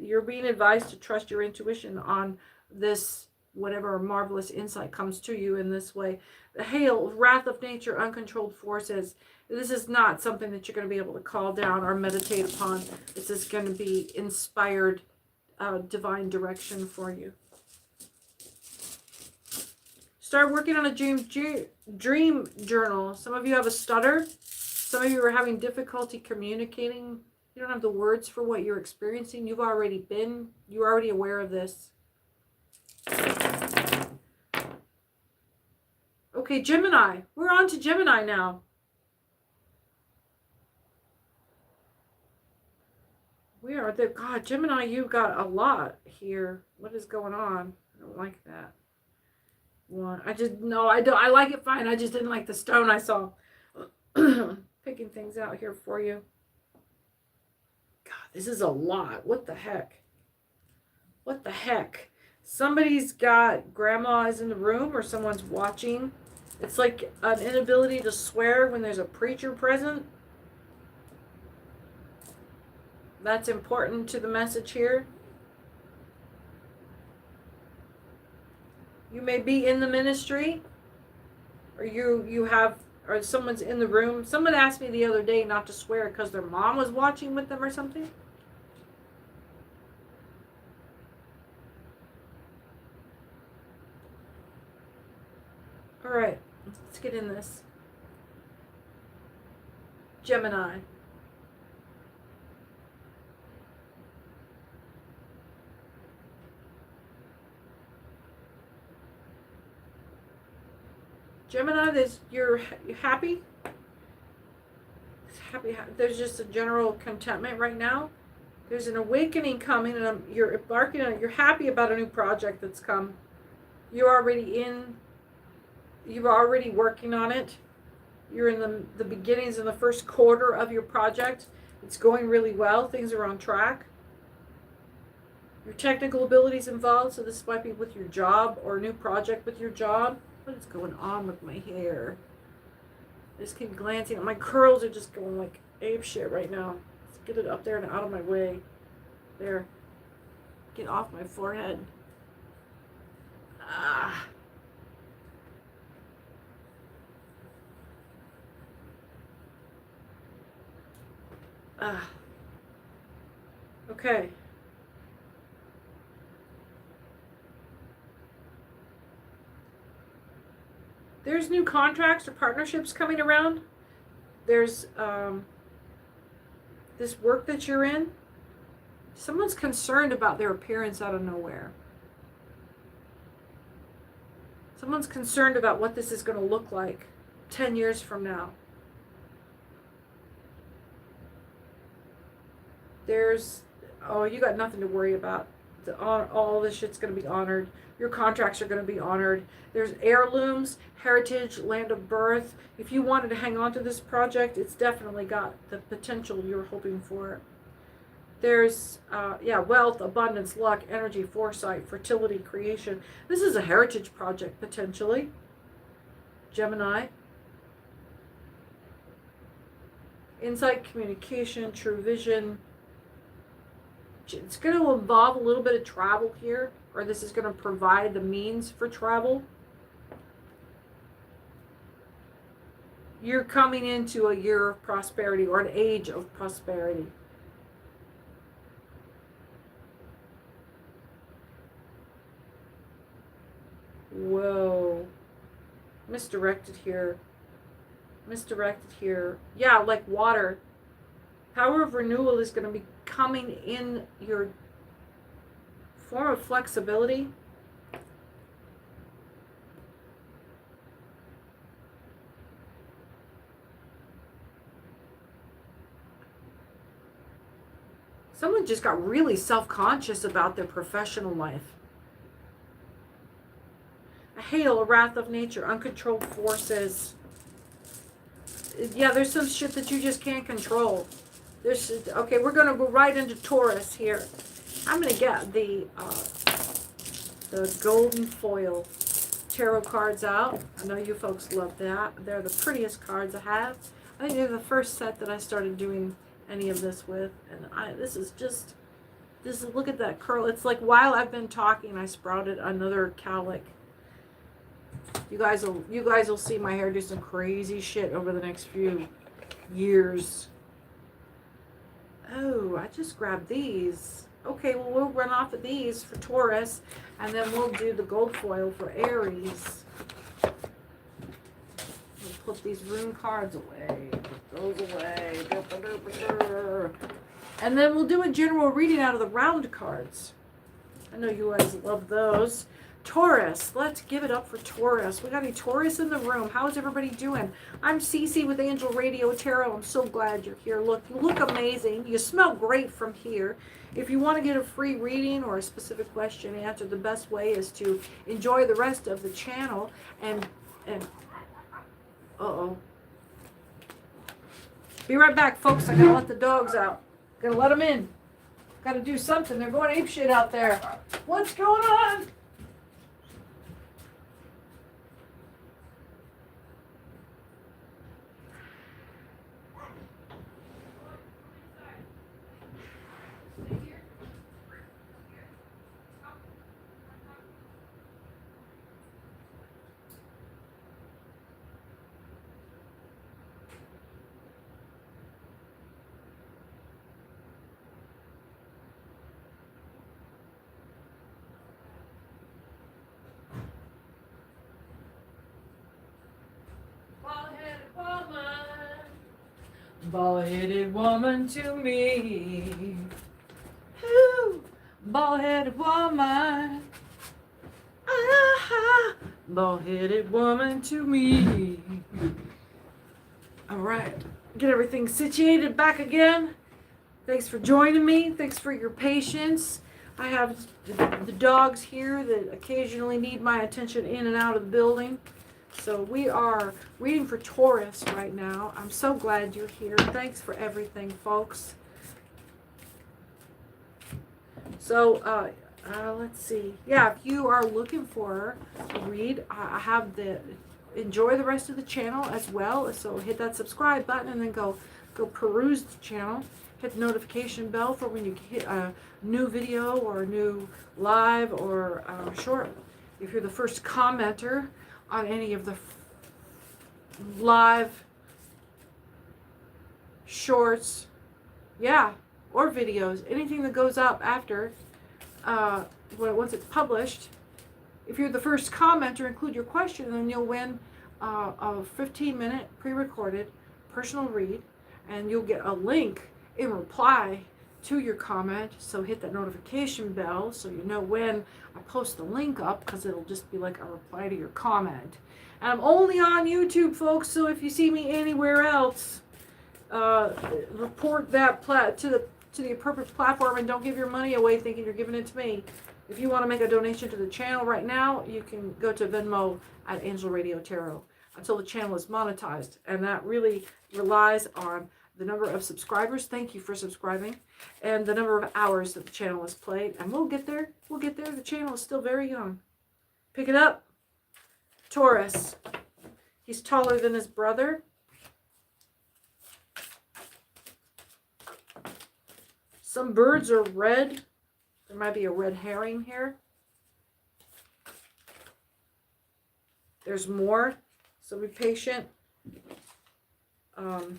Speaker 1: You're being advised to trust your intuition on this, whatever marvelous insight comes to you in this way. The hail, wrath of nature, uncontrolled forces. This is not something that you're going to be able to call down or meditate upon. This is going to be inspired divine direction for you. Start working on a dream journal. Some of you have a stutter. Some of you are having difficulty communicating. You don't have the words for what you're experiencing. You're already aware of this. Okay, Gemini. We're on to Gemini now. God, Gemini, you've got a lot here. What is going on? I don't like that. I like it fine. I just didn't like the stone I saw. Picking things out here for you. God, this is a lot. What the heck? What the heck? Somebody's got, grandma is in the room or someone's watching. It's like an inability to swear when there's a preacher present. That's important to the message here. You may be in the ministry, or someone's in the room. Someone asked me the other day not to swear because their mom was watching with them or something. All right, let's get in this. Gemini. Gemini, you're happy. There's just a general contentment right now. There's an awakening coming, and you're embarking on it. You're happy about a new project that's come. You're already working on it. You're in the beginnings in the first quarter of your project. It's going really well. Things are on track. Your technical abilities involved, so this might be with your job or a new project with your job. What is going on with my hair? I just keep glancing. My curls are just going like ape shit right now. Let's get it up there and out of my way. There. Get off my forehead. Ah. Ah. Okay. There's new contracts or partnerships coming around. There's this work that you're in. Someone's concerned about their appearance out of nowhere. Someone's concerned about what this is going to look like 10 years from now. You got nothing to worry about. All this shit's going to be honored. Your contracts are going to be honored. There's heirlooms, heritage, land of birth. If you wanted to hang on to this project, it's definitely got the potential you're hoping for. There's, wealth, abundance, luck, energy, foresight, fertility, creation. This is a heritage project, potentially. Gemini. Insight, communication, true vision. It's going to involve a little bit of travel here, or this is going to provide the means for travel. You're coming into a year of prosperity, or an age of prosperity. Whoa. Misdirected here. Yeah, like water. Power of renewal is going to be coming in your form of flexibility. Someone just got really self-conscious about their professional life. A hail, a wrath of nature, uncontrolled forces. Yeah, there's some shit that you just can't control. Okay, we're going to go right into Taurus here. I'm going to get the golden foil tarot cards out. I know you folks love that. They're the prettiest cards I have. I think they're the first set that I started doing any of this with. And this is look at that curl. It's like while I've been talking, I sprouted another cowlick. You guys will see my hair do some crazy shit over the next few years. Oh, I just grabbed these. Okay, well, we'll run off of these for Taurus, and then we'll do the gold foil for Aries. We'll put these rune cards away. Put those away. And then we'll do a general reading out of the round cards. I know you guys love those. Taurus, let's give it up for Taurus. We got a Taurus in the room. How's everybody doing? I'm Cece with Angel Radio Tarot. I'm so glad you're here. Look, you look amazing. You smell great from here. If you want to get a free reading or a specific question answered, the best way is to enjoy the rest of the channel and be right back, folks. I gotta let the dogs out. Gotta let them in. Gotta do something. They're going apeshit out there. What's going on? Bald-headed woman to me. Ooh, bald-headed woman. Ah, bald-headed woman to me. All right, get everything situated back again. Thanks for joining me. Thanks for your patience. I have the dogs here that occasionally need my attention in and out of the building. So we are reading for Taurus right now. I'm so glad you're here. Thanks for everything, folks. So, let's see. Yeah, if you are looking for a read, I have enjoy the rest of the channel as well. So hit that subscribe button and then go peruse the channel. Hit the notification bell for when you hit a new video or a new live or short. If you're the first commenter on any of the live shorts, yeah, or videos, anything that goes up after once it's published, if you're the first commenter, include your question, and then you'll win a 15-minute pre-recorded personal read, and you'll get a link in reply to your comment. So hit that notification bell so you know when I post the link up, because it'll just be like a reply to your comment. And I'm only on YouTube, folks, so if you see me anywhere else, report that to the appropriate platform, and don't give your money away thinking you're giving it to me. If you want to make a donation to the channel right now, you can go to Venmo at Angel Radio Tarot until the channel is monetized, and that really relies on the number of subscribers. Thank you for subscribing, and the number of hours that the channel is played, and we'll get there. We'll get there. The channel is still very young. Pick it up. Taurus. He's taller than his brother. Some birds are red. There might be a red herring here. There's more, so be patient. The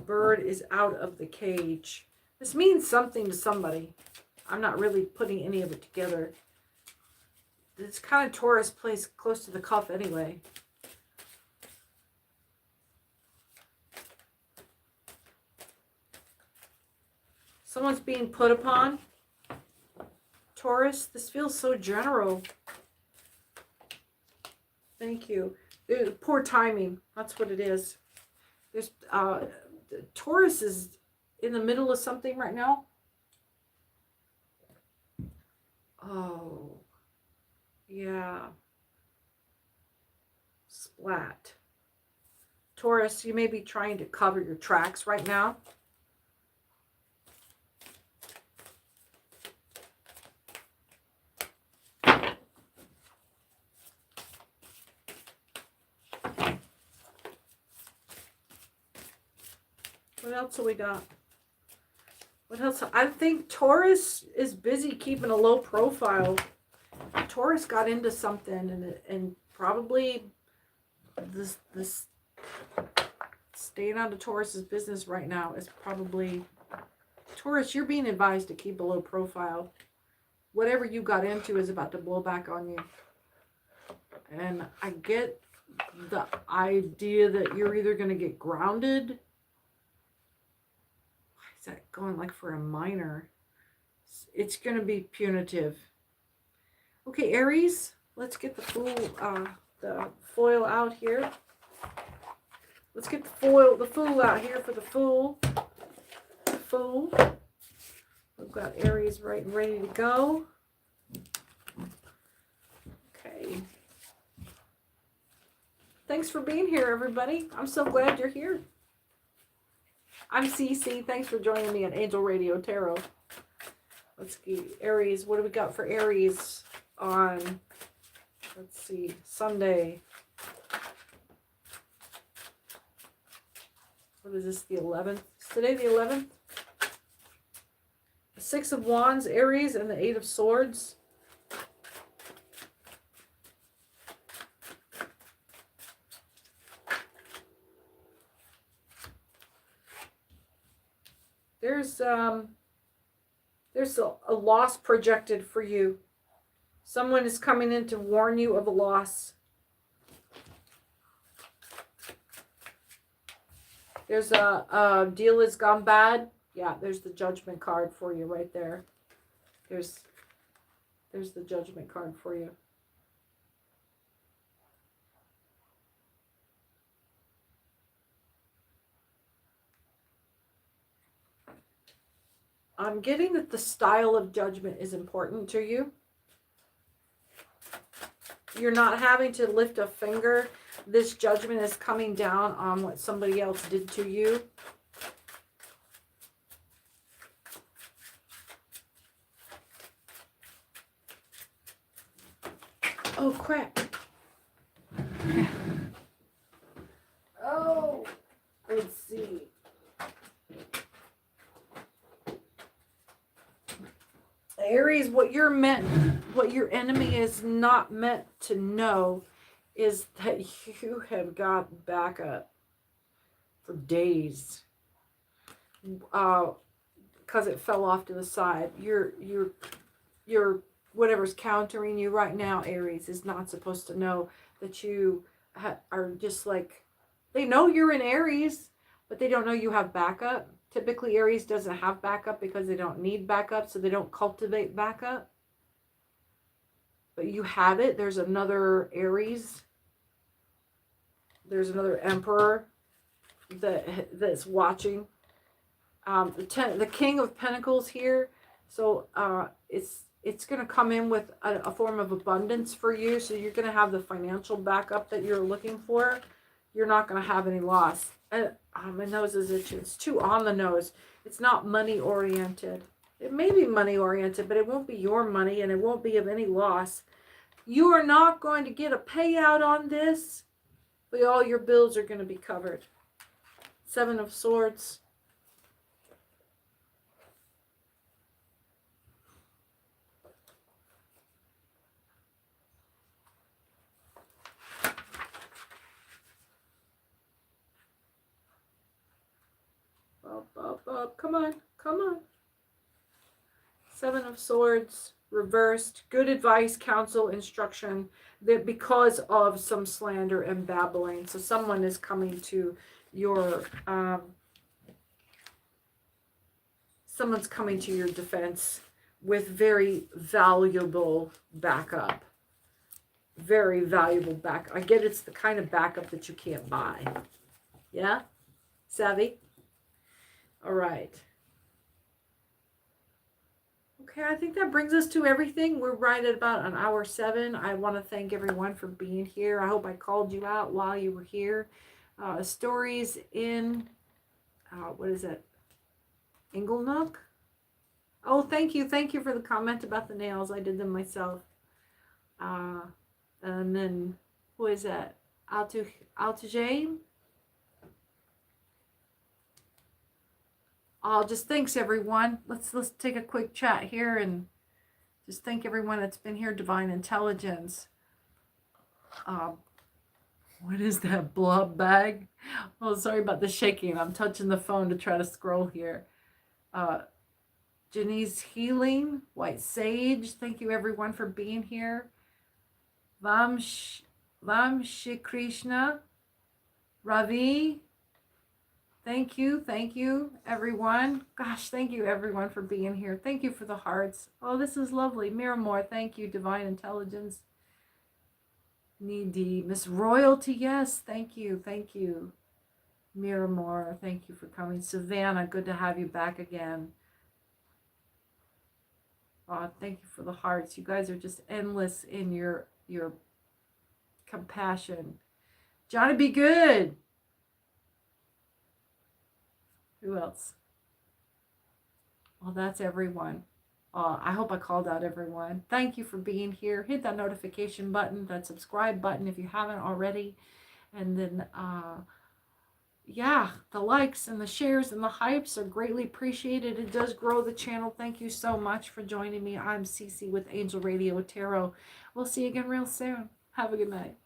Speaker 1: bird is out of the cage. This means something to somebody. I'm not really putting any of it together. This kind of Taurus plays close to the cuff anyway. Someone's being put upon. Taurus, this feels so general. Thank you. Poor timing. That's what it is. There's Taurus is in the middle of something right now. Oh, yeah. Splat. Taurus, you may be trying to cover your tracks right now. What else have we got? What else? I think Taurus is busy keeping a low profile. Taurus got into something, and probably this staying out of Taurus's business right now is probably Taurus. You're being advised to keep a low profile. Whatever you got into is about to blow back on you, and I get the idea that you're either going to get grounded. That going like for a minor, it's going to be punitive. Okay, Aries, let's get the foil out here. Let's get the fool out here for the fool. We've got Aries right and ready to go. Okay. Thanks for being here, everybody. I'm so glad you're here. I'm Cece. Thanks for joining me at Angel Radio Tarot. Let's see. Aries. What do we got for Aries on, let's see, Sunday? What is this, the 11th? Is today the 11th? The 6 of Wands, Aries, and the 8 of Swords. There's a loss projected for you. Someone is coming in to warn you of a loss. There's a deal has gone bad. Yeah, there's the Judgment card for you right there. There's the Judgment card for you. I'm getting that the style of judgment is important to you. You're not having to lift a finger. This judgment is coming down on what somebody else did to you. Oh, crap. Oh, let's see. Aries, what your enemy is not meant to know is that you have got backup for days. Because it fell off to the side. Your whatever's countering you right now, Aries, is not supposed to know that you are just like, they know you're in Aries, but they don't know you have backup. Typically, Aries doesn't have backup because they don't need backup, so they don't cultivate backup. But you have it. There's another Aries. There's another Emperor that's watching. The King of Pentacles here. So it's going to come in with a form of abundance for you. So you're going to have the financial backup that you're looking for. You're not going to have any loss. My nose is itching. It's too on the nose. It's not money oriented. It may be money oriented, but it won't be your money and it won't be of any loss. You are not going to get a payout on this, but all your bills are going to be covered. 7 of Swords. Up. Come on. Come on. 7 of Swords. Reversed. Good advice, counsel, instruction. That because of some slander and babbling. So someone is coming to your... someone's coming to your defense with very valuable backup. Very valuable backup. I get it's the kind of backup that you can't buy. Yeah? Savvy? All right. Okay, I think that brings us to everything. We're right at about an hour 7. I want to thank everyone for being here. I hope I called you out while you were here. Stories in, what is it? Inglenook? Oh, thank you. Thank you for the comment about the nails. I did them myself. And then, who is that? Altijane? Just thanks everyone. Let's take a quick chat here and just thank everyone that's been here. Divine Intelligence. What is that blob bag? Oh, sorry about the shaking. I'm touching the phone to try to scroll here. Janice Healing, White Sage. Thank you everyone for being here. Vam Shri Krishna. Ravi. Thank you, everyone. Gosh, thank you, everyone, for being here. Thank you for the hearts. Oh, this is lovely. Miramore, thank you. Divine Intelligence. Needy. Miss Royalty, yes, thank you. Miramore, thank you for coming. Savannah, good to have you back again. Oh, thank you for the hearts. You guys are just endless in your compassion. Johnny, be good. Who else? Well, that's everyone. I hope I called out everyone. Thank you for being here. Hit that notification button, that subscribe button if you haven't already. And then, yeah, the likes and the shares and the hypes are greatly appreciated. It does grow the channel. Thank you so much for joining me. I'm Cece with Angel Radio Tarot. We'll see you again real soon. Have a good night.